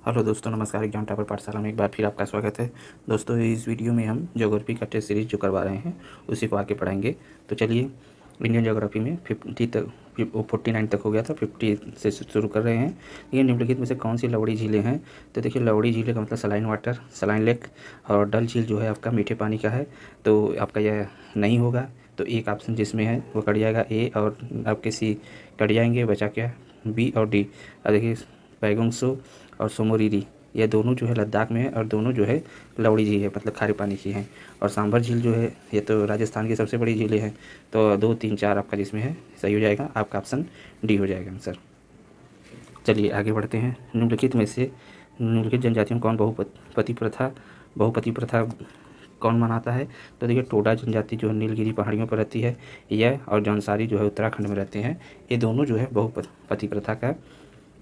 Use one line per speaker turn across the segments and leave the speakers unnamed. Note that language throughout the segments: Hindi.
हेलो दोस्तों, नमस्कार। एग्जाम टावर पाठशाला में एक बार फिर आपका स्वागत है। दोस्तों, इस वीडियो में हम ज्योग्राफी का टेस्ट सीरीज जो करवा रहे हैं उसी को आगे पढ़ाएंगे। तो चलिए, इंडियन ज्योग्राफी में 50 तक 49 तक हो गया था, 50 से शुरू कर रहे हैं। ये निम्नलिखित में से कौन सी लवड़ी झीलें हैं? तो देखिए, लवड़ी झीलें का मतलब सलाइन वाटर, सलाइन लेक। और डल झील जो है आपका मीठे पानी का है, तो आपका यह नहीं होगा। तो एक ऑप्शन जिसमें है वो कट जाएगा, ए, और आपके सी कट जाएंगे, बचा क्या? बी और डी। और देखिए, पैगोंगसो और सोमोरिरी, ये दोनों जो है लद्दाख में है, और दोनों जो है लवड़ी झील है, मतलब खारे पानी की हैं। और सांभर झील जो है ये तो राजस्थान की सबसे बड़ी झीलें हैं। तो 2, 3, 4 आपका जिसमें है सही हो जाएगा, आपका ऑप्शन डी हो जाएगा आंसर। चलिए आगे बढ़ते हैं। निम्नलिखित में से निम्नलिखित जनजातियों में कौन बहुपति प्रथा कौन मनाता है? तो देखिए, टोडा जनजाति जो है नीलगिरी पहाड़ियों पर रहती है, यह और जौनसारी जो है उत्तराखंड में रहते हैं। ये दोनों जो है बहुपति प्रथा का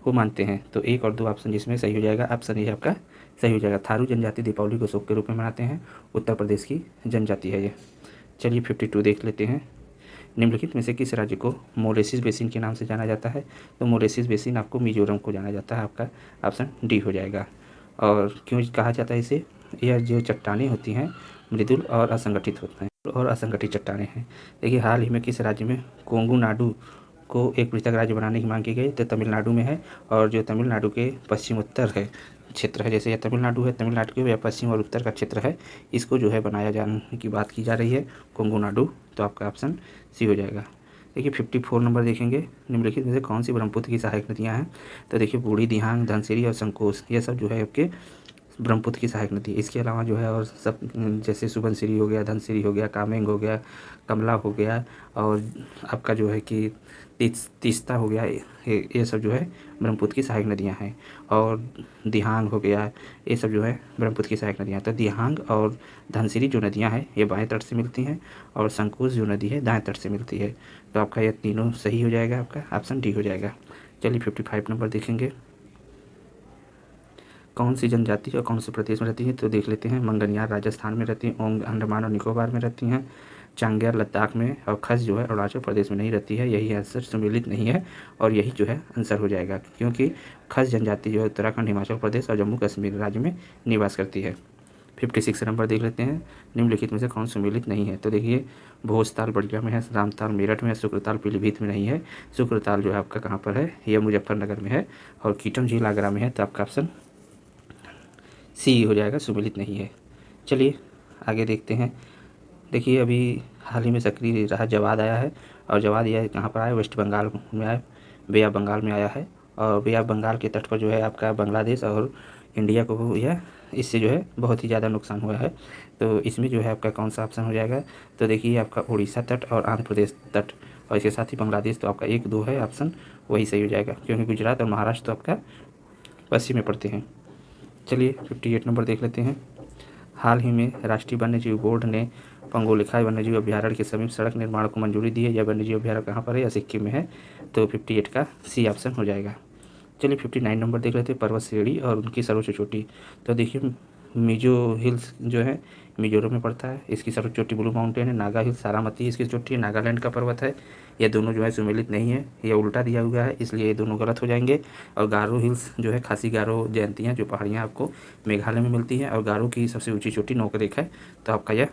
को मानते हैं। तो 1 और 2 ऑप्शन जिसमें सही हो जाएगा, ऑप्शन ए आपका सही हो जाएगा। थारू जनजाति दीपावली को शोक के रूप में मनाते हैं, उत्तर प्रदेश की जनजाति है ये। चलिए 52 देख लेते हैं। निम्नलिखित में से किस राज्य को मोरेसिस बेसिन के नाम से जाना जाता है? तो मोरेसिस बेसिन आपको मिजोरम को जाना जाता है, आपका ऑप्शन डी हो जाएगा। और क्यों कहा जाता है इसे? यह जो चट्टानें होती हैं मृदुल और असंगठित होते हैं, और असंगठित चट्टानें हैं। देखिए, हाल ही में किस राज्य में कोंगू नाडु को एक पृथक राज्य बनाने की मांग की गई? तो तमिलनाडु में है। और जो तमिलनाडु के पश्चिम उत्तर है क्षेत्र है, जैसे यह तमिलनाडु है, तमिलनाडु के पश्चिम और उत्तर का क्षेत्र है, इसको जो है बनाया जाने की बात की जा रही है, कोंगू नाडु। तो आपका ऑप्शन सी हो जाएगा। देखिए 54 नंबर देखेंगे। निम्नलिखित में से कौन सी ब्रह्मपुत्र की सहायक नदियाँ हैं? तो देखिए, बूढ़ी, दिहांग, धनसिरी और संकोस, ये सब जो है आपके ब्रह्मपुत्र की सहायक नदी। इसके अलावा जो है और सब, जैसे सुबनसिरी हो गया, धनसिरी हो गया, कामेंग हो गया, कमला हो गया, और आपका जो है कि तीस्ता हो गया, ये सब जो है ब्रह्मपुत्र की सहायक नदियाँ हैं। और दिहांग हो गया, ये सब जो है ब्रह्मपुत्र की सहायक नदियाँ। तो दिहांग और धनसिरी जो नदियाँ हैं ये बाएं तट से मिलती हैं, और संकोस जो नदी है दाएं तट से मिलती है। तो आपका ये तीनों सही हो जाएगा, आपका ऑप्शन डी हो जाएगा। चलिए 55 नंबर देखेंगे। कौन सी जनजाति और कौन से प्रदेश में रहती है? तो देख लेते हैं। मंगनियार राजस्थान में रहती हैं, ओंग अंडमान और निकोबार में रहती हैं, चांग्यार लद्दाख में, और खस जो है अरुणाचल प्रदेश में नहीं रहती है। यही आंसर सम्मिलित नहीं है, और यही जो है आंसर हो जाएगा, क्योंकि खस जनजाति जो है उत्तराखंड, हिमाचल प्रदेश और जम्मू कश्मीर राज्य में निवास करती है। 56 नंबर देख लेते हैं। निम्नलिखित में से कौन सम्मिलित नहीं है? तो देखिए, भोजताल बलिया में है, रामताल मेरठ में है, शुक्रताल पीलीभीत में नहीं है। शुक्रताल जो है आपका कहाँ पर है? यह मुजफ्फरनगर में है। और कीटम झील आगरा में है। तो आपका ऑप्शन सी हो जाएगा, सुमिलित नहीं है। चलिए आगे देखते हैं। देखिए, अभी हाल ही में सक्रिय रहा जवाद आया है, और जवाद यह कहाँ पर आया? वेस्ट बंगाल में आया, बे ऑफ बंगाल में आया है। और बे ऑफ बंगाल के तट पर जो है आपका बांग्लादेश और इंडिया को यह इससे जो है बहुत ही ज़्यादा नुकसान हुआ है। तो इसमें जो है आपका कौन सा ऑप्शन हो जाएगा? तो देखिए, आपका उड़ीसा तट और आंध्र प्रदेश तट, और इसके साथ ही बांग्लादेश। तो आपका 1, 2 है ऑप्शन, वही सही हो जाएगा, क्योंकि गुजरात और महाराष्ट्र तो आपका पश्चिम में पड़ते हैं। चलिए 58 नंबर देख लेते हैं। हाल ही में राष्ट्रीय वन्यजीव बोर्ड ने पंगोलिखा वन्यजीव अभ्यारण्य के समीप सड़क निर्माण को मंजूरी दी है। यह वन्यजीव अभ्यारण्य कहाँ पर है? या सिक्किम में है। तो 58 का सी ऑप्शन हो जाएगा। चलिए 59 नंबर देख लेते हैं। पर्वत श्रेणी और उनकी सर्वोच्च चोटी। तो देखिए, मिजो हिल्स जो है मिजोरम में पड़ता है, इसकी सर्वोच्च चोटी ब्लू माउंटेन है। नागा हिल्स सारामती इसकी चोटी है, नागालैंड का पर्वत है। ये दोनों जो है सुमेलित नहीं है, ये उल्टा दिया हुआ है, इसलिए ये दोनों गलत हो जाएंगे। और गारो हिल्स जो है खासी गारो जयंतियाँ जो पहाड़ियाँ आपको मेघालय में मिलती हैं, और गारो की सबसे ऊंची चोटी नोकरेक है। तो आपका यह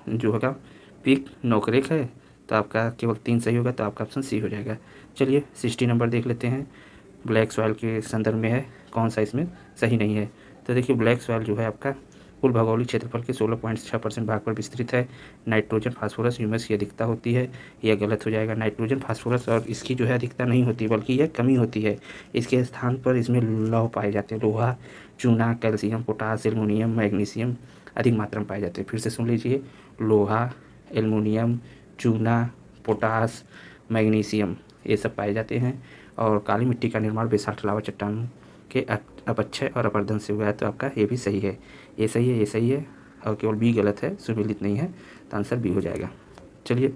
जो होगा पीक नोकरेक है। तो आपका केवल 3 सही होगा, तो आपका ऑप्शन सी हो जाएगा। चलिए 60 नंबर देख लेते हैं। ब्लैक सॉइल के संदर्भ में है, कौन सा इसमें सही नहीं है? तो देखिए, ब्लैक सॉइल जो है आपका कुल भौगोलिक क्षेत्रफल के 16.6% भाग पर विस्तृत है। नाइट्रोजन, फास्फोरस, ह्यूमस की अधिकता होती है। यह गलत हो जाएगा। नाइट्रोजन, फास्फोरस और इसकी जो है अधिकता नहीं होती, बल्कि यह कमी होती है। इसके स्थान पर इसमें लौह पाए जाते हैं, लोहा, चूना, कैल्शियम, पोटास, एल्युमिनियम, मैग्नीशियम अधिक मात्रा में पाए जाते हैं। फिर से सुन लीजिए, लोहा, एल्युमिनियम, चूना, पोटास, मैग्नीशियम, ये सब पाए जाते हैं। और काली मिट्टी का निर्माण बेसाल्ट लावा चट्टान के अपक्षय और अपरदन से हुआ है। तो आपका ये भी सही है, ये सही है, ये सही है, और केवल बी गलत है, सुमिलित नहीं है। तो आंसर बी हो जाएगा। चलिए,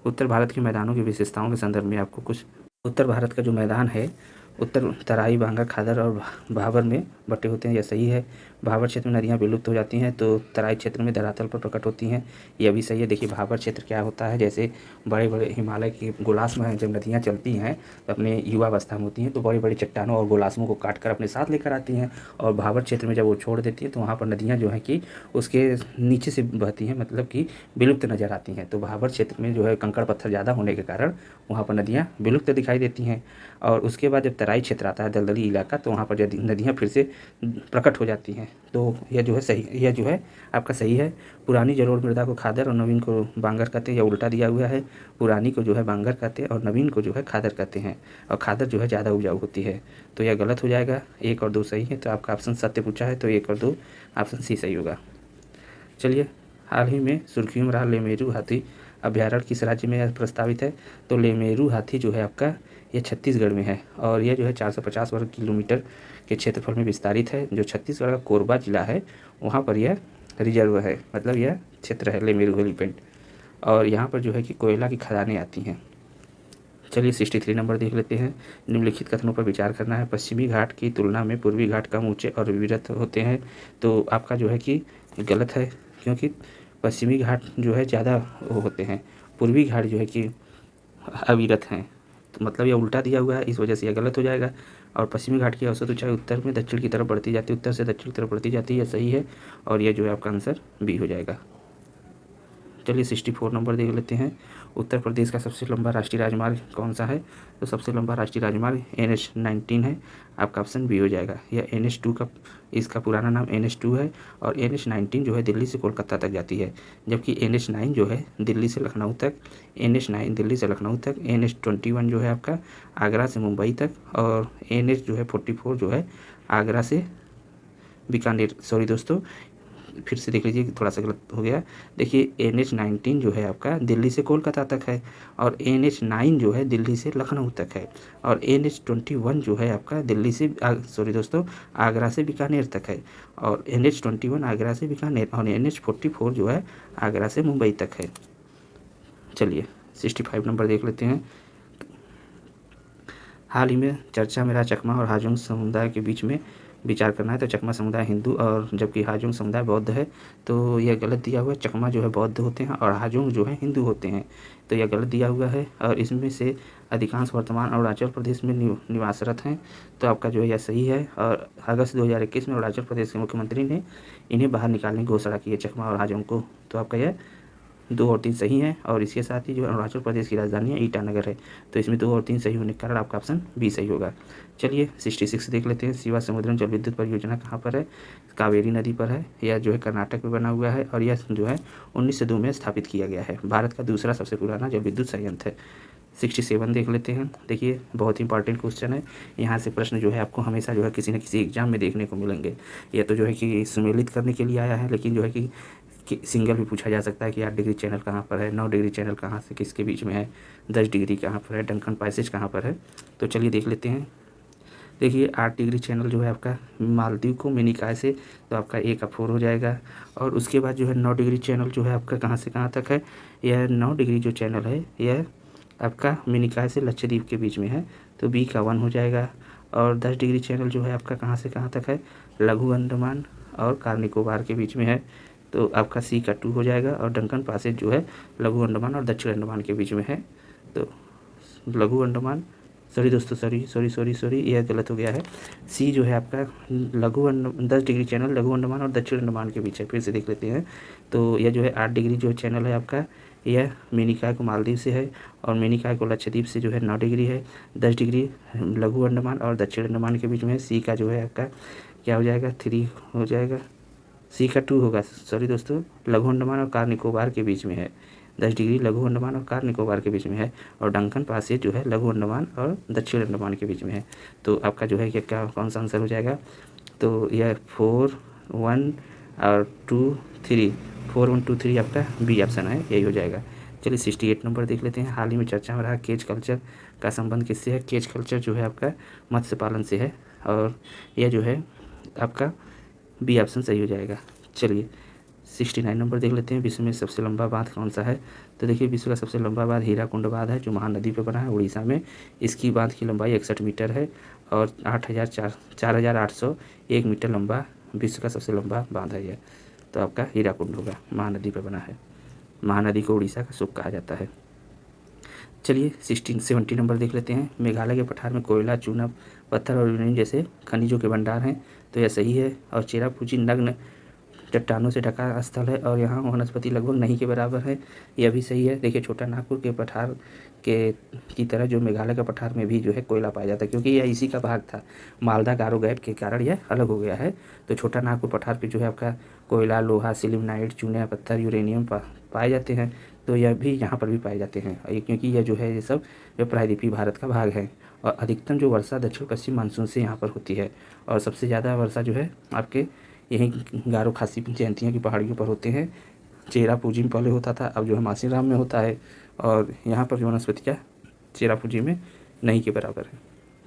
उत्तर भारत के मैदानों की विशेषताओं के संदर्भ में आपको कुछ, उत्तर भारत का जो मैदान है, उत्तर तराई, बांगा, खादर और भाबर में बटे होते हैं, यह सही है। भाबर क्षेत्र में नदियाँ विलुप्त हो जाती हैं तो तराई क्षेत्र में धरातल पर प्रकट होती हैं, यह भी सही है। देखिए भाबर क्षेत्र क्या होता है, जैसे बड़े बड़े हिमालय के गोलाश्म हैं, जब नदियाँ चलती हैं तो अपने युवावस्था में होती हैं तो बड़ी बड़ी चट्टानों और गोलाश्मों को काट कर अपने साथ लेकर आती हैं, और भाबर क्षेत्र में जब वो छोड़ देती हैं तो वहाँ पर नदियाँ जो हैं कि उसके नीचे से बहती हैं, मतलब कि विलुप्त नज़र आती हैं। तो भाबर क्षेत्र में जो है कंकड़ पत्थर ज़्यादा होने के कारण वहाँ पर नदियाँ विलुप्त दिखाई देती हैं। और उसके बाद जब तराई क्षेत्र आता है, दलदली इलाका, तो वहाँ पर जब नदियाँ फिर से प्रकट हो जाती हैं। तो यह जो है सही, यह जो है आपका सही है। पुरानी जलोढ़ मृदा को खादर और नवीन को बांगर कहते हैं, या उल्टा दिया हुआ है। पुरानी को जो है बांगर कहते हैं और नवीन को जो है खादर कहते हैं, और खादर जो है ज़्यादा उपजाऊ होती है। तो यह गलत हो जाएगा, 1 और 2 सही है। तो आपका ऑप्शन सत्य पूछा है तो 1 और 2 ऑप्शन सी सही होगा। चलिए, हाल ही में सुर्खियों में रहा लेमेरू हाथी अभ्यारण्य किस राज्य में प्रस्तावित है? तो लेमेरू हाथी जो है आपका ये छत्तीसगढ़ में है, और यह जो है 450 वर्ग किलोमीटर के क्षेत्रफल में विस्तारित है। जो छत्तीसगढ़ का कोरबा जिला है वहाँ पर यह रिजर्व है, मतलब यह क्षेत्र है लेमेरू एलिफेंट, और यहाँ पर जो है कि कोयला की खदानें आती हैं। चलिए 63 नंबर देख लेते हैं। निम्नलिखित कथनों पर विचार करना है। पश्चिमी घाट की तुलना में पूर्वी घाट कम ऊंचे और विविध होते हैं। तो आपका जो है कि गलत है, क्योंकि पश्चिमी घाट जो है ज़्यादा वो होते हैं, पूर्वी घाट जो है कि अविरत हैं। तो मतलब यह उल्टा दिया हुआ है, इस वजह से यह गलत हो जाएगा। और पश्चिमी घाट की औसत ऊंचाई उत्तर में दक्षिण की तरफ बढ़ती जाती है, उत्तर से दक्षिण की तरफ बढ़ती जाती है, यह सही है। और यह जो है आपका आंसर बी हो जाएगा। चलिए 64 नंबर देख लेते हैं। उत्तर प्रदेश का सबसे लंबा राष्ट्रीय राजमार्ग कौन सा है? तो सबसे लंबा राष्ट्रीय राजमार्ग NH-19 है, आपका ऑप्शन बी हो जाएगा। यह NH-2 का, इसका पुराना नाम NH-2 है, और NH-19 जो है दिल्ली से कोलकाता तक जाती है, जबकि NH-9 जो है दिल्ली से लखनऊ तक, NH-9 दिल्ली से लखनऊ तक, NH-21 जो है आपका आगरा से मुंबई तक, और NH जो है 44 जो है आगरा से बीकानेर। सॉरी दोस्तों, फिर से देख लीजिए, थोड़ा सा गलत हो गया। देखिए NH-19 जो है आपका दिल्ली से कोलकाता तक है, और NH-9 जो है दिल्ली से लखनऊ तक है, और NH-21 जो है आपका दिल्ली से सॉरी दोस्तों आगरा से बीकानेर तक है, और NH-21 आगरा से बीकानेर, और NH-44 जो है आगरा से मुंबई तक है। चलिए 65 नंबर देख लेते हैं। हाल ही में चर्चा में रहा चकमा और हाजोंग समुदाय के बीच में विचार करना है। तो चकमा समुदाय हिंदू और जबकि हाजोंग समुदाय बौद्ध है, तो यह गलत दिया हुआ है। चकमा जो है बौद्ध होते हैं और हाजोंग जो है हिंदू होते हैं, तो यह गलत दिया हुआ है। और इसमें से अधिकांश वर्तमान अरुणाचल प्रदेश में निवासरत हैं, तो आपका जो है यह सही है। और अगस्त 2021 में अरुणाचल प्रदेश के मुख्यमंत्री ने इन्हें बाहर निकालने की घोषणा की है, चकमा और हाजोंग को। तो आपका यह 2 और 3 सही है। और इसके साथ ही जो अरुणाचल प्रदेश की राजधानी है ईटानगर है, तो इसमें 2 और 3 सही होने के कारण आपका ऑप्शन बी सही होगा। चलिए 66 देख लेते हैं। शिवा समुद्रम जल विद्युत परियोजना कहाँ पर है? कावेरी नदी पर है, यह जो है कर्नाटक में बना हुआ है, और यह जो है 1902 में स्थापित किया गया है। भारत का दूसरा सबसे पुराना जल विद्युत संयंत्र है। 67 देख लेते हैं। देखिए बहुत इंपॉर्टेंट क्वेश्चन है, यहाँ से प्रश्न जो है आपको हमेशा जो है किसी न किसी एग्जाम में देखने को मिलेंगे। यह तो जो है कि सम्मिलित करने के लिए आया है, लेकिन जो है कि सिंगल भी पूछा जा सकता है कि 8 डिग्री चैनल कहाँ पर है, 9 डिग्री चैनल कहाँ से किसके बीच में है, 10 डिग्री कहाँ पर है, डंकन पैसेज कहाँ पर है। तो चलिए देख लेते हैं। देखिए 8 डिग्री चैनल जो है आपका मालदीव को मिनिकाय से, तो आपका A का 4 हो जाएगा। और उसके बाद जो है 9 डिग्री चैनल जो है आपका कहाँ से कहाँ तक है? यह 9 डिग्री जो चैनल है यह आपका मिनिकाय से लक्षद्वीप के बीच में है, तो B का 1 हो जाएगा। और 10 डिग्री चैनल जो है आपका कहाँ से कहाँ तक है? लघु अंडमान और कार निकोबार के बीच में है, तो आपका C का 2 हो जाएगा। और डंकन पैसेज जो है लघु अंडमान और दक्षिण अंडमान के बीच में है, तो लघु अंडमान, सॉरी दोस्तों, सॉरी यह गलत हो गया है। C जो है आपका 10 डिग्री चैनल लघु अंडमान और दक्षिण अंडमान के बीच है। फिर से देख लेते हैं। तो यह जो है 8 डिग्री जो चैनल है आपका, यह मिनिकाय को मालदीव से है, और मिनिकाय को लक्षद्वीप से जो है 9 डिग्री है। 10 डिग्री लघु अंडमान और दक्षिण अंडमान के बीच में है। C का जो है आपका क्या हो जाएगा? 3 हो जाएगा। C का 2 होगा, सॉरी दोस्तों, लघु अंडमान और कार निकोबार के बीच में है। 10 डिग्री लघु अंडमान और कार निकोबार के बीच में है, और डंकन पैसेज जो है लघु अंडमान और दक्षिण अंडमान के बीच में है। तो आपका जो है क्या कौन सा आंसर हो जाएगा? तो यह 4, 1 और 2, 3, 4, 1, 2, 3 आपका B ऑप्शन है, यही हो जाएगा। चलिए 68 नंबर देख लेते हैं। हाल ही में चर्चा में रहा केज कल्चर का संबंध किससे है? केज कल्चर जो है आपका मत्स्य पालन से है, और यह जो है आपका B ऑप्शन सही हो जाएगा। चलिए 69 नंबर देख लेते हैं। विश्व में सबसे लंबा बांध कौन सा है? तो देखिए विश्व का सबसे लंबा बांध हीराकुंड बांध है, जो महानदी पर बना है उड़ीसा में। इसकी बांध की लंबाई 61 मीटर है, और 4,801 मीटर लंबा विश्व का सबसे लंबा बांध है यह। तो आपका हीराकुंड होगा, महानदी पर बना है। महानदी को उड़ीसा का सुख कहा जाता है। चलिए 70 नंबर देख लेते हैं। मेघालय के पठार में कोयला, चूना, पत्थर और यूरेनियम जैसे खनिजों के भंडार हैं, तो यह सही है। और चेरापूंजी नग्न चट्टानों से ढका स्थल है और यहाँ वनस्पति लगभग नहीं के बराबर है, यह भी सही है। देखिए छोटा नागपुर के पठार के की तरह जो मेघालय का पठार में भी जो है कोयला पाया जाता है, क्योंकि यह इसी का भाग था। मालदा गारो गैप के कारण यह अलग हो गया है। तो छोटा नागपुर पठार पे जो है आपका कोयला, लोहा, सिलिमनाइट, चूने, पत्थर, यूरेनियम पाए जाते हैं। तो यह भी यहाँ पर भी पाए जाते हैं, क्योंकि यह जो है ये सब जो प्रायद्वीपीय भारत का भाग है। और अधिकतम जो वर्षा दक्षिण पश्चिम मानसून से यहाँ पर होती है, और सबसे ज़्यादा वर्षा जो है आपके यहीं गारो खासी जयंतिया की पहाड़ियों पर होते हैं। चेरापूंजी में पहले होता था, अब जो है मासीराम में होता है, और यहाँ पर जो वनस्पतियाँ चेरापूंजी में नहीं के बराबर है।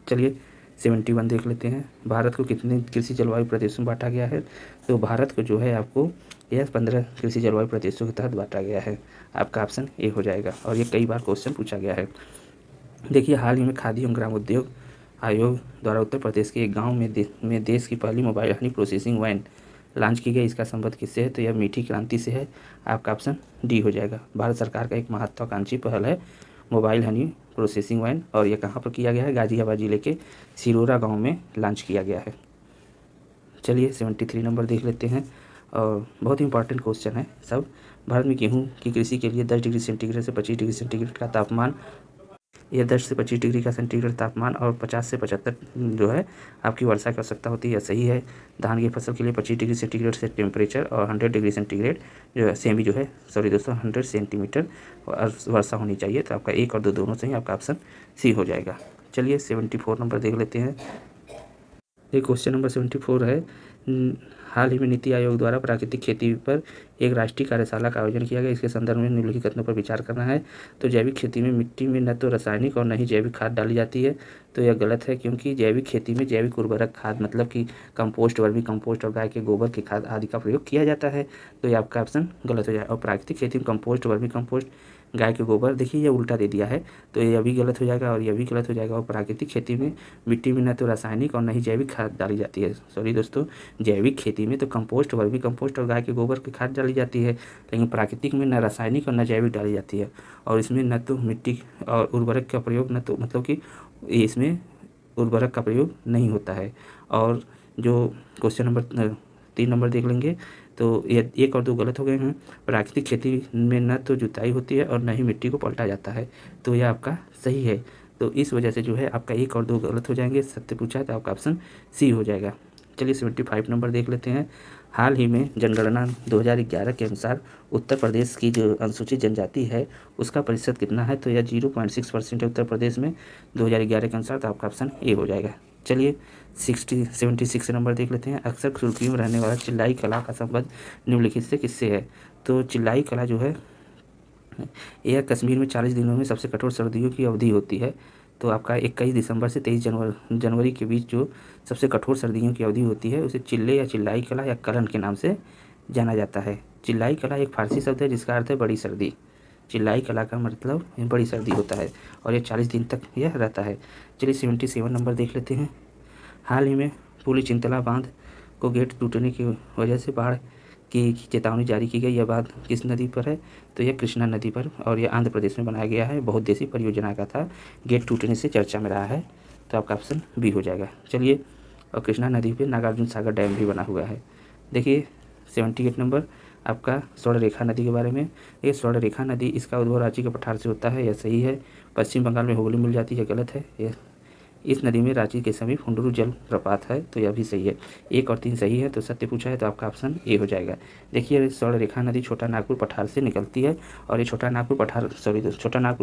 चलिए 71 देख लेते हैं। भारत को कितने कृषि जलवायु प्रदेशों में बांटा गया है? तो भारत को जो है आपको यह 15 कृषि जलवायु प्रदेशों के तहत बांटा गया है। आपका ऑप्शन ए हो जाएगा, और ये कई बार क्वेश्चन पूछा गया है। देखिए हाल ही में खादी एवं ग्राम उद्योग आयोग द्वारा उत्तर प्रदेश के एक गाँव में देश की पहली mobile honey processing van launch की गई। इसका संबंध किससे है? तो यह मीठी क्रांति से है। आपका ऑप्शन डी हो जाएगा। भारत सरकार का एक महत्वाकांक्षी पहल है मोबाइल हनी प्रोसेसिंग वैन, और यह कहाँ पर किया गया है? गाजियाबाद जिले के सिरोरा गांव में लॉन्च किया गया है। चलिए 73 नंबर देख लेते हैं, और बहुत ही इंपॉर्टेंट क्वेश्चन है सब। भारत में गेहूँ की कृषि के लिए 10 डिग्री सेंटीग्रेड से 25 डिग्री सेंटीग्रेड का तापमान, यह 10 से 25 डिग्री का सेंटीग्रेड तापमान और 50 से 75 जो है आपकी वर्षा की आवश्यकता होती है, यह सही है। धान की फसल के लिए 25 डिग्री सेंटीग्रेड से टेम्परेचर और 100 डिग्री सेंटीग्रेड जो है सेमी जो है 100 सेंटीमीटर वर्षा होनी चाहिए। तो आपका 1 और 2 दोनों सही, आपका ऑप्शन सी हो जाएगा। चलिए 74 नंबर देख लेते हैं। ये क्वेश्चन नंबर 74 है। हाल ही में नीति आयोग द्वारा प्राकृतिक खेती पर एक राष्ट्रीय कार्यशाला का आयोजन किया गया। इसके संदर्भ में निम्नलिखित कथनों पर विचार करना है। तो जैविक खेती में मिट्टी में न तो रासायनिक और न ही जैविक खाद डाली जाती है, तो यह गलत है, क्योंकि जैविक खेती में जैविक उर्वरक खाद मतलब कि कंपोस्ट, वर्मी कंपोस्ट और गाय के गोबर की खाद आदि का प्रयोग किया जाता है। तो ये आपका ऑप्शन गलत हो जाएगा। और प्राकृतिक खेती में कंपोस्ट, वर्मी कंपोस्ट, गाय के गोबर, देखिए ये उल्टा दे दिया है, तो ये भी गलत हो जाएगा और यह भी गलत हो जाएगा। और प्राकृतिक खेती में मिट्टी में न तो रासायनिक और न ही जैविक खाद डाली जाती है। सॉरी दोस्तों, जैविक खेती में तो कंपोस्ट, वर्मी कंपोस्ट और गाय के गोबर की खाद डाली जाती है, लेकिन प्राकृतिक में न रासायनिक और न जैविक डाली जाती है। और इसमें न तो मिट्टी और उर्वरक का प्रयोग, न तो मतलब कि इसमें उर्वरक का प्रयोग नहीं होता है। और जो क्वेश्चन नंबर 3 नंबर देख लेंगे, तो ये 1 और 2 गलत हो गए हैं। प्राकृतिक खेती में न तो जुताई होती है और न ही मिट्टी को पलटा जाता है, तो यह आपका सही है। तो इस वजह से जो है आपका 1 और 2 गलत हो जाएंगे। सत्य पूछा है तो आपका ऑप्शन सी हो जाएगा। चलिए 75 नंबर देख लेते हैं। हाल ही में जनगणना 2011 के अनुसार उत्तर प्रदेश की जो अनुसूचित जनजाति है उसका प्रतिशत कितना है? तो यह 0.6% है उत्तर प्रदेश में 2011 के अनुसार, तो आपका ऑप्शन ए हो जाएगा। चलिए 76 नंबर देख लेते हैं। अक्सर सुर्खियों में रहने वाला चिल्लाई कला का संबंध निम्नलिखित से किससे है? तो चिल्लाई कला जो है यह कश्मीर में 40 दिनों में सबसे कठोर सर्दियों की अवधि होती है। तो आपका 21 दिसंबर से 23 जनवरी के बीच जो सबसे कठोर सर्दियों की अवधि होती है उसे चिल्ले या चिल्लाई कला या कलन के नाम से जाना जाता है। चिल्लाई कला एक फारसी शब्द है जिसका अर्थ है बड़ी सर्दी। चिल्लाई कला का मतलब बड़ी सर्दी होता है, और ये 40 दिन तक यह रहता है। चलिए 77 नंबर देख लेते हैं। हाल ही में पुली चिंतला बांध को गेट टूटने की वजह से बाढ़ की चेतावनी जारी की गई। यह बांध किस नदी पर है? तो यह कृष्णा नदी पर, और यह आंध्र प्रदेश में बनाया गया है। बहुउद्देशीय परियोजना का था, गेट टूटने से चर्चा में रहा है, तो आपका ऑप्शन बी हो जाएगा। चलिए, और कृष्णा नदी पे नागार्जुन सागर डैम भी बना हुआ है। देखिए 78 नंबर आपका स्वर्णरेखा नदी के बारे में। ये स्वर्णरेखा नदी, इसका उद्भव रांची के पठार से होता है, यह सही है। पश्चिम बंगाल में हुगली मिल जाती है, गलत है। यह इस नदी में रांची के समीप हुंडरू जल प्रपात है, तो यह भी सही है। 1 और 3 सही है, तो सत्य पूछा है तो आपका ऑप्शन ए हो जाएगा। देखिए स्वर्णरेखा नदी छोटा नागपुर पठार से निकलती है, और ये छोटा नागपुर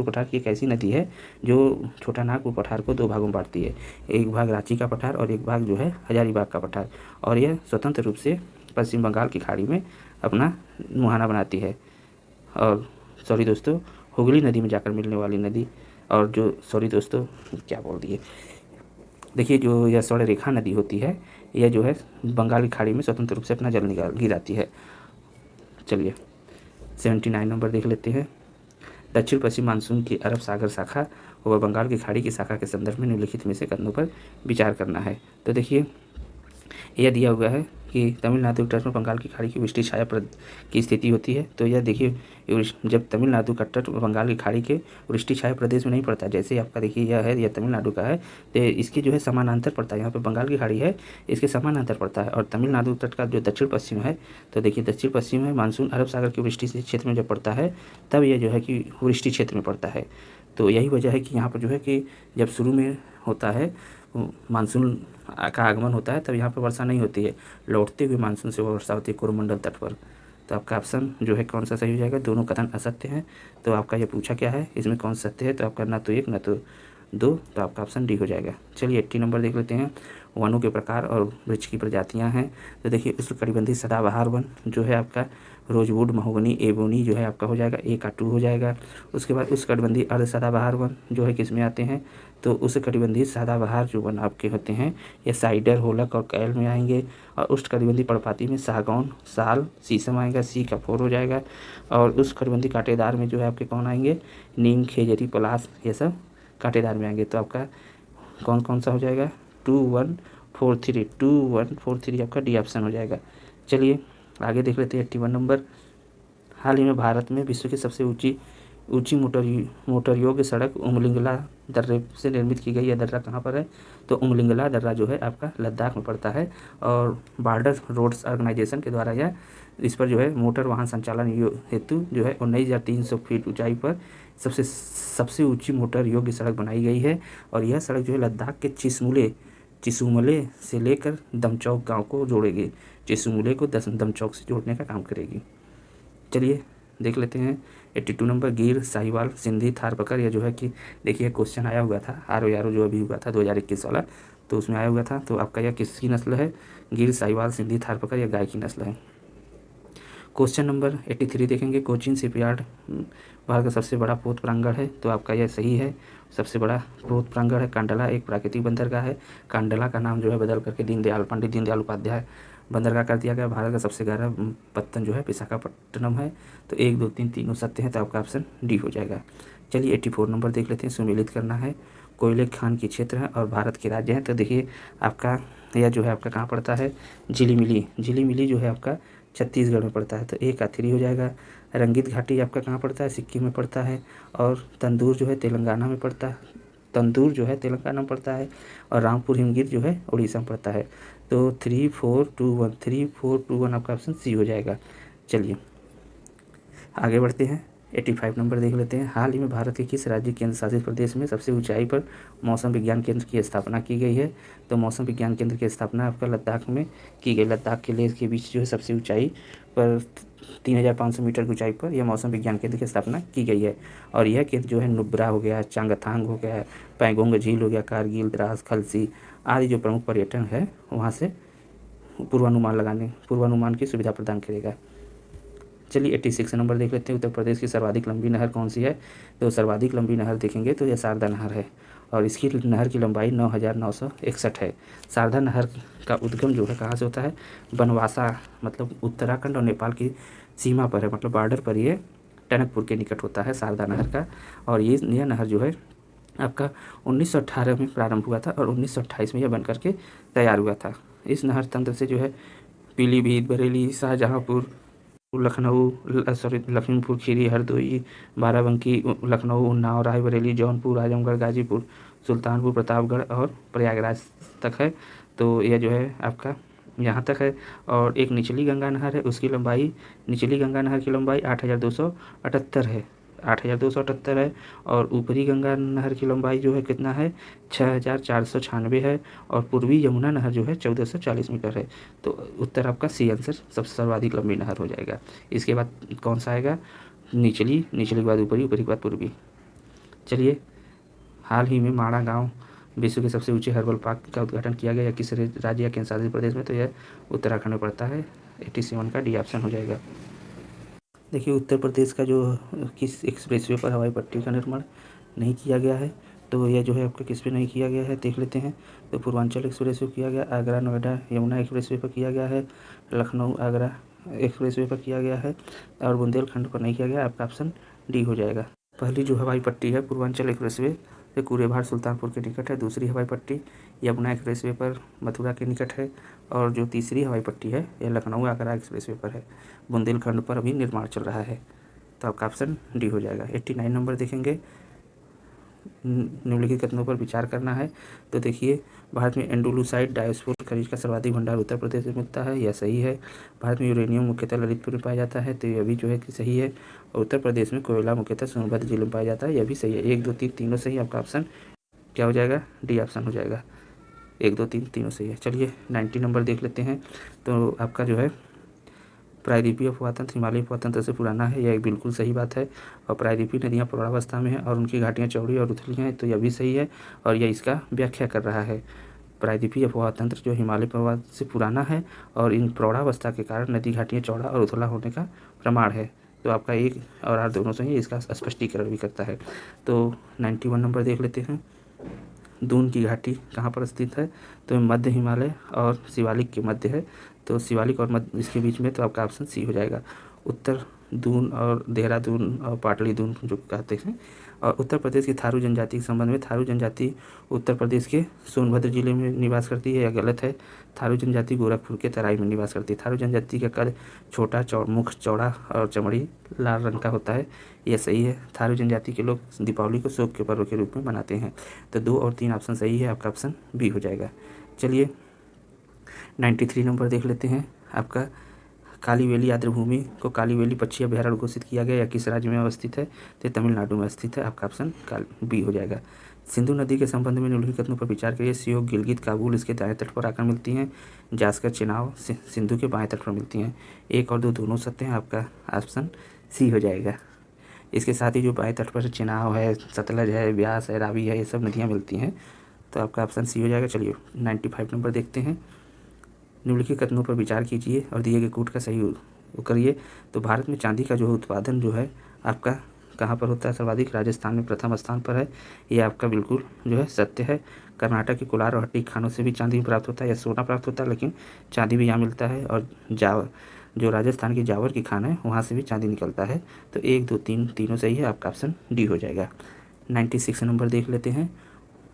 पठार की एक ऐसी नदी है जो छोटा नागपुर पठार को 2 भागों में बांटती है। एक भाग रांची का पठार और एक भाग जो है हजारीबाग का पठार, और यह स्वतंत्र रूप से पश्चिम बंगाल की खाड़ी में अपना मुहाना बनाती है। और सॉरी दोस्तों, हुगली नदी में जाकर मिलने वाली नदी, और जो सॉरी दोस्तों क्या बोल दिए, देखिए जो यह स्वर्णरेखा नदी होती है यह जो है बंगाल की खाड़ी में स्वतंत्र रूप से अपना जल गिराती है। चलिए 79 नंबर देख लेते हैं। दक्षिण पश्चिम मानसून की अरब सागर शाखा व बंगाल की खाड़ी की शाखा के संदर्भ में निम्नलिखित में से कथनों पर विचार करना है। तो देखिए यह दिया हुआ है कि तमिलनाडु के तट में बंगाल की खाड़ी की वृष्टि छाया की स्थिति होती है। तो यह देखिए जब तमिलनाडु का तट बंगाल की खाड़ी के वृष्टि छाया प्रदेश में नहीं पड़ता, जैसे आपका देखिए यह है, यह तमिलनाडु का है, तो इसकी जो है समानांतर पड़ता है। यहाँ पे बंगाल की खाड़ी है, इसके समानांतर पड़ता है। और तमिलनाडु तट का जो दक्षिण पश्चिम है, तो देखिए दक्षिण पश्चिम है, मानसून अरब सागर की वृष्टि से क्षेत्र में जब पड़ता है तब यह जो है कि वृष्टि क्षेत्र में पड़ता है। तो यही वजह है कि यहाँ पर जो है कि जब शुरू में होता है मानसून का आगमन होता है तब यहाँ पर वर्षा नहीं होती है, लौटते हुए मानसून से वर्षा होती है कोरोमंडल तट पर। तो आपका ऑप्शन जो है कौन सा सही हो जाएगा, दोनों कथन असत्य हैं। तो आपका ये पूछा क्या है, इसमें कौन सा सत्य है, तो आपका ना तो 1 ना तो 2, तो आपका ऑप्शन डी हो जाएगा। चलिए 80 नंबर देख लेते हैं। वनों के प्रकार और वृक्ष की प्रजातियां हैं। तो देखिए उष्णकटिबंधीय सदाबहार वन जो है आपका रोजवुड, महोगनी, एबोनी जो है आपका हो जाएगा, ए का 2 हो जाएगा। उसके बाद उष्णकटिबंधीय अर्ध सदाबहार वन जो है किस में आते हैं, तो उष्णकटिबंधीय सदाबहार जो वन आपके होते हैं ये साइडर, होलक और कैल में आएंगे। और उष्णकटिबंधीय पर्णपाती में सागौन, साल, शीशम आएगा, सी का 4 हो जाएगा। और उष्णकटिबंधीय कांटेदार में जो है आपके कौन आएंगे, नीम, खेजरी, पलाश, ये सब कांटेदार में आएंगे। तो आपका कौन कौन सा हो जाएगा, 2143 आपका डी ऑप्शन हो जाएगा। चलिए आगे देख लेते हैं 81 नंबर। हाल ही में भारत में विश्व की सबसे ऊंची मोटर योग्य सड़क उमलिंगला दर्रे से निर्मित की गई। यह दर्रा कहाँ पर है, तो उमलिंगला दर्रा जो है आपका लद्दाख में पड़ता है। और बॉर्डर रोड्स ऑर्गेनाइजेशन के द्वारा यह इस पर जो है मोटर वाहन संचालन हेतु जो है 19,300 फीट ऊंचाई पर सबसे ऊंची मोटर योग्य सड़क बनाई गई है। और यह सड़क जो है लद्दाख के चिसुमले से लेकर दमचौक गांव को जोड़ेगी, चिसुमले को दमचौक से जोड़ने का काम करेगी। चलिए देख लेते हैं 82 नंबर। गिर, साहिवाल, सिंधी, थारपकर, यह जो है कि देखिए क्वेश्चन आया हुआ था RO जो अभी हुआ था 2021 वाला, तो उसमें आया हुआ था। तो आपका यह किसकी नस्ल है, गिर, साहिवाल, सिंधी, थारपकर, यह गाय की नस्ल है। क्वेश्चन नंबर 83 देखेंगे। कोचीन शिपयार्ड भारत का सबसे बड़ा पोत प्रांगण है, तो आपका यह सही है, सबसे बड़ा पोत प्रांगण है। कांडला एक प्राकृतिक बंदरगाह है। कांडला का नाम जो है बदल करके पंडित दीनदयाल उपाध्याय बंदरगाह कर दिया गया। भारत का सबसे गहरा पत्तन जो है विशाखापट्टनम है। तो 1, 2, 3 तीनों सत्य हैं, तो आपका ऑप्शन डी हो जाएगा। चलिए 84 नंबर देख लेते हैं। सुमेलित करना है। कोयले खान की क्षेत्र है और भारत के राज्य हैं। तो देखिए आपका यह जो है आपका कहाँ पड़ता है, झिलीमिली जो है आपका छत्तीसगढ़ में पड़ता है। तो 1 का 3 हो जाएगा। रंगीत घाटी आपका कहाँ पड़ता है, सिक्किम में पड़ता है। और तंदूर जो है तेलंगाना में पड़ता है, और रामपुर हिमगिर जो है उड़ीसा में पड़ता है। तो 3, 4, 2, 1 आपका ऑप्शन सी हो जाएगा। चलिए आगे बढ़ते हैं। 85 नंबर देख लेते हैं। हाल ही में भारत के किस राज्य केंद्र शासित प्रदेश में सबसे ऊंचाई पर मौसम विज्ञान केंद्र की स्थापना की गई है, तो मौसम विज्ञान केंद्र की स्थापना आपका लद्दाख में की गई। लद्दाख के लेह के बीच जो है सबसे ऊंचाई पर 3,500 मीटर की ऊंचाई पर यह मौसम विज्ञान केंद्र की स्थापना की गई है। और यह केंद्र जो है नुब्रा हो गया, चांगथांग हो गया, पैंगोंग झील हो गया, कारगिल, द्रास, खलसी आदि जो प्रमुख पर्यटन है वहाँ से पूर्वानुमान की सुविधा प्रदान करेगा। चलिए 86 नंबर देख लेते हैं। उत्तर प्रदेश की सर्वाधिक लंबी नहर कौन सी है, तो सर्वाधिक लंबी नहर देखेंगे तो यह शारदा नहर है। और इसकी नहर की लंबाई 9,961 है। शारदा नहर का उद्गम जो है कहाँ से होता है, बनवासा, मतलब उत्तराखंड और नेपाल की सीमा पर है, मतलब बॉर्डर पर ये टनकपुर के निकट होता है शारदा नहर का। और यह नहर जो है आपका 1918 में प्रारंभ हुआ था और 1928 में यह बन करके तैयार हुआ था। इस नहर तंत्र से जो है पीलीभीत, बरेली, शाहजहाँपुर, लखीमपुर खीरी, हरदोई, बाराबंकी, लखनऊ, उन्नाव, रायबरेली, जौनपुर, आजमगढ़, गाजीपुर, सुल्तानपुर, प्रतापगढ़ और प्रयागराज तक है। तो यह जो है आपका यहाँ तक है। और एक निचली गंगा नहर है, निचली गंगा नहर की लंबाई 8,278 है, 8,278 है। और ऊपरी गंगा नहर की लंबाई जो है कितना है, 6,496 है। और पूर्वी यमुना नहर जो है 1,440 मीटर है। तो उत्तर आपका सी आंसर सबसे सर्वाधिक लंबी नहर हो जाएगा। इसके बाद कौन सा आएगा, निचली के बाद ऊपरी के बाद पूर्वी। चलिए हाल ही में माणा गांव विश्व के सबसे ऊंचे हर्बल पार्क का उद्घाटन किया गया, किस राज्य या केंद्र शासित प्रदेश में, तो यह उत्तराखंड में पड़ता है। 87 का डी ऑप्शन हो जाएगा। देखिए उत्तर प्रदेश का जो किस एक्सप्रेसवे पर हवाई पट्टी का निर्माण नहीं किया गया है, तो यह जो है आपका किस पे नहीं किया गया है देख लेते हैं। तो पूर्वांचल एक्सप्रेसवे किया गया, आगरा नोएडा यमुना एक्सप्रेसवे पर किया गया है, लखनऊ आगरा एक्सप्रेसवे पर किया गया है, और बुंदेलखंड पर नहीं किया गया। आपका ऑप्शन डी हो जाएगा। पहली जो हवाई पट्टी है पूर्वांचल एक्सप्रेसवे ये कूरेभार सुल्तानपुर के निकट है। दूसरी हवाई पट्टी यमुना एक्सप्रेसवे पर मथुरा के निकट है। और जो तीसरी हवाई पट्टी है यह लखनऊ आगरा एक्सप्रेसवे पर है। बुंदेलखंड पर अभी निर्माण चल रहा है। तो आपका ऑप्शन डी हो जाएगा। 89 नंबर देखेंगे, निम्नलिखित कथनों पर विचार करना है। तो देखिए, भारत में एंडोलूसाइड डायोस्फोर खनिज का सर्वाधिक भंडार उत्तर प्रदेश में मिलता है, यह सही है। भारत में यूरेनियम मुख्यतः ललितपुर में पाया जाता है, तो यह भी जो है कि सही है। और उत्तर प्रदेश में कोयला मुख्यतः सोनभद्र जिले में पाया जाता है, यह भी सही है। 1 2 3 तीनों सही। आपका ऑप्शन क्या हो जाएगा? डी ऑप्शन हो जाएगा। 1 2 3 तीनों सही है। चलिए 90 नंबर देख लेते हैं। तो आपका जो है प्रायद्वीपीय अपवातंत्र हिमालयी अपवातंत्र से पुराना है, यह बिल्कुल सही बात है। और प्रायद्वीपीय नदियाँ प्रौढ़ावस्था में हैं और उनकी घाटियाँ चौड़ी और उथली हैं, तो यह भी सही है। और यह इसका व्याख्या कर रहा है। प्रायद्वीपीय अपवातंत्र जो हिमालय पर्वत से पुराना है और इन प्रौढ़ावस्था के कारण नदी घाटियाँ चौड़ा और उथला होने का प्रमाण है। तो आपका 1 और 8 दोनों सही है, इसका स्पष्टीकरण भी करता है। तो 91 नंबर देख लेते हैं। दून की घाटी कहाँ पर स्थित है? तो मध्य हिमालय और शिवालिक के मध्य है। तो शिवालिक और मध्य इसके बीच में, तो आपका ऑप्शन सी हो जाएगा। उत्तर दून और देहरादून और पाटली दून जो कहते हैं। और उत्तर प्रदेश की थारू जनजाति के संबंध में, थारू जनजाति उत्तर प्रदेश के सोनभद्र जिले में निवास करती है, यह गलत है। थारू जनजाति गोरखपुर के तराई में निवास करती है। थारू जनजाति का कद छोटा, मुख चौड़ा और चमड़ी लाल रंग का होता है, यह सही है। थारू जनजाति के लोग दीपावली को शोक के पर्व के रूप में मनाते हैं। तो 2 और 3 ऑप्शन सही है, आपका ऑप्शन बी हो जाएगा। चलिए 93 नंबर देख लेते हैं। आपका कालीवेली आर्द्रभूमि को कालीवेली पक्षी अभयारण्य घोषित किया गया, या किस राज्य में अवस्थित है? तो तमिलनाडु में स्थित है, आपका ऑप्शन बी हो जाएगा। सिंधु नदी के संबंध में निम्नलिखित कथनों पर विचार करिए। सियोग, गिलगित, काबुल इसके दाएं तट पर आकर मिलती हैं। जास्कर, चेनाब सिंधु के बाएं तट पर मिलती हैं। 1 और 2 दोनों सत्य हैं, आपका ऑप्शन सी हो जाएगा। इसके साथ ही जो बाएं तट पर चेनाब है, सतलज है, ब्यास है, रावी है, ये सब नदियाँ मिलती हैं, तो आपका ऑप्शन सी हो जाएगा। चलिए 95 नंबर देखते हैं। निम्नलिखित कथनों पर विचार कीजिए और दिए गए कूट का सही करिए। तो भारत में चांदी का जो उत्पादन जो है आपका कहाँ पर होता है? सर्वाधिक राजस्थान में प्रथम स्थान पर है, ये आपका बिल्कुल जो है सत्य है। कर्नाटक के कोलार और हट्टी खानों से भी चांदी प्राप्त होता है या सोना प्राप्त होता है, लेकिन चांदी भी यहाँ मिलता है। और जो राजस्थान की जावर की खान है वहाँ से भी चांदी निकलता है। तो 1 2 3 तीनों सही है, आपका ऑप्शन डी हो जाएगा। 96 नंबर देख लेते हैं।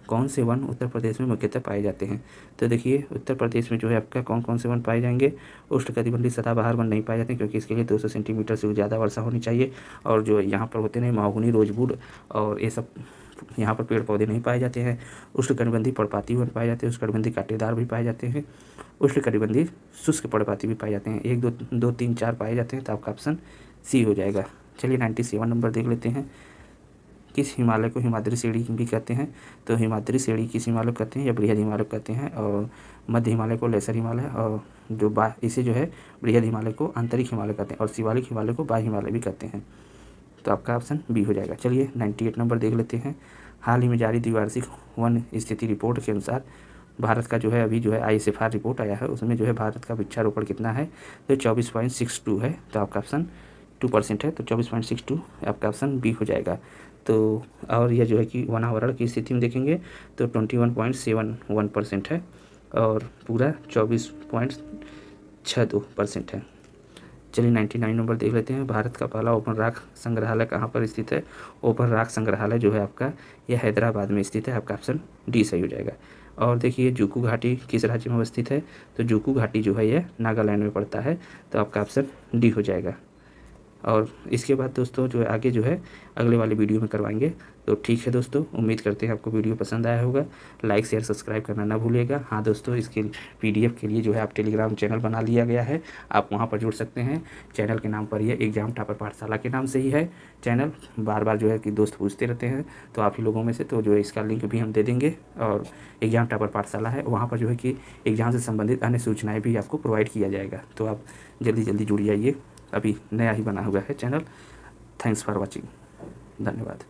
कौन से वन उत्तर प्रदेश में मुख्यतः पाए जाते हैं? तो देखिए, उत्तर प्रदेश में जो है आपका कौन कौन से वन पाए जाएंगे? उष्णकटिबंधीय सदाबहार वन नहीं पाए जाते, क्योंकि इसके लिए 200 सेंटीमीटर से ज़्यादा वर्षा होनी चाहिए। और जो यहाँ पर होते हैं महोगनी, रोजवुड और ये सब यहाँ पर पेड़ पौधे नहीं पाए जाते हैं। उष्णकटिबंधीय पर्णपाती वन पाए जाते हैं, उष्णकटिबंधीय कांटेदार भी पाए जाते हैं, उष्णकटिबंधीय शुष्क पर्णपाती भी पाए जाते हैं। 1 2 3 4 पाए जाते हैं, तो आपका ऑप्शन सी हो जाएगा। चलिए 97 नंबर देख लेते हैं। किस हिमालय को हिमाद्री श्रेणी भी कहते हैं? तो हिमाद्री श्रेणी किस हिमालय को कहते हैं? या बृहद हिमालय को कहते हैं। और मध्य हिमालय को लेसर हिमालय, और जो इसे जो है बृहद हिमालय को आंतरिक हिमालय कहते हैं, और शिवालिक हिमालय को बाह्य हिमालय भी कहते हैं। तो आपका ऑप्शन बी हो जाएगा। चलिए 98 नंबर देख लेते हैं। हाल ही में जारी द्विवार्षिक वन स्थिति रिपोर्ट के अनुसार भारत का जो है अभी जो है ICFR रिपोर्ट आया है, उसमें जो है भारत का वृक्षारोपण कितना है? तो 24.62 है, तो आपका ऑप्शन 2% है, तो 24.62 आपका ऑप्शन बी हो जाएगा। तो और यह जो है कि वनावरण की स्थिति में देखेंगे तो 21.71% है, और पूरा 24.62% है। चलिए 99 नंबर देख लेते हैं। भारत का पहला ओपन राख संग्रहालय कहाँ पर स्थित है? ओपन राख संग्रहालय जो है आपका यह हैदराबाद में स्थित है, आपका ऑप्शन डी सही हो जाएगा। और देखिए, जूकू घाटी किस राज्य में अवस्थित है? तो जूकू घाटी जो है यह नागालैंड में पड़ता है, तो आपका ऑप्शन डी हो जाएगा। और इसके बाद दोस्तों जो है आगे जो है अगले वाले वीडियो में करवाएंगे। तो ठीक है दोस्तों, उम्मीद करते हैं आपको वीडियो पसंद आया होगा। लाइक शेयर सब्सक्राइब करना ना भूलिएगा। हाँ दोस्तों, इसके PDF के लिए जो है आप टेलीग्राम चैनल बना लिया गया है, आप वहाँ पर जुड़ सकते हैं। चैनल के नाम पर ही है, एग्जाम टॉपर पाठशाला के नाम से ही है चैनल। बार बार जो है कि दोस्त पूछते रहते हैं, तो आप ही लोगों में से, तो जो है इसका लिंक भी हम दे देंगे। और एग्जाम टॉपर पाठशाला है, वहाँ पर जो है कि एग्जाम से संबंधित अन्य सूचनाएँ भी आपको प्रोवाइड किया जाएगा। तो आप जल्दी जुड़ जाइए, अभी नया ही बना हुआ है चैनल। थैंक्स फॉर वॉचिंग, धन्यवाद।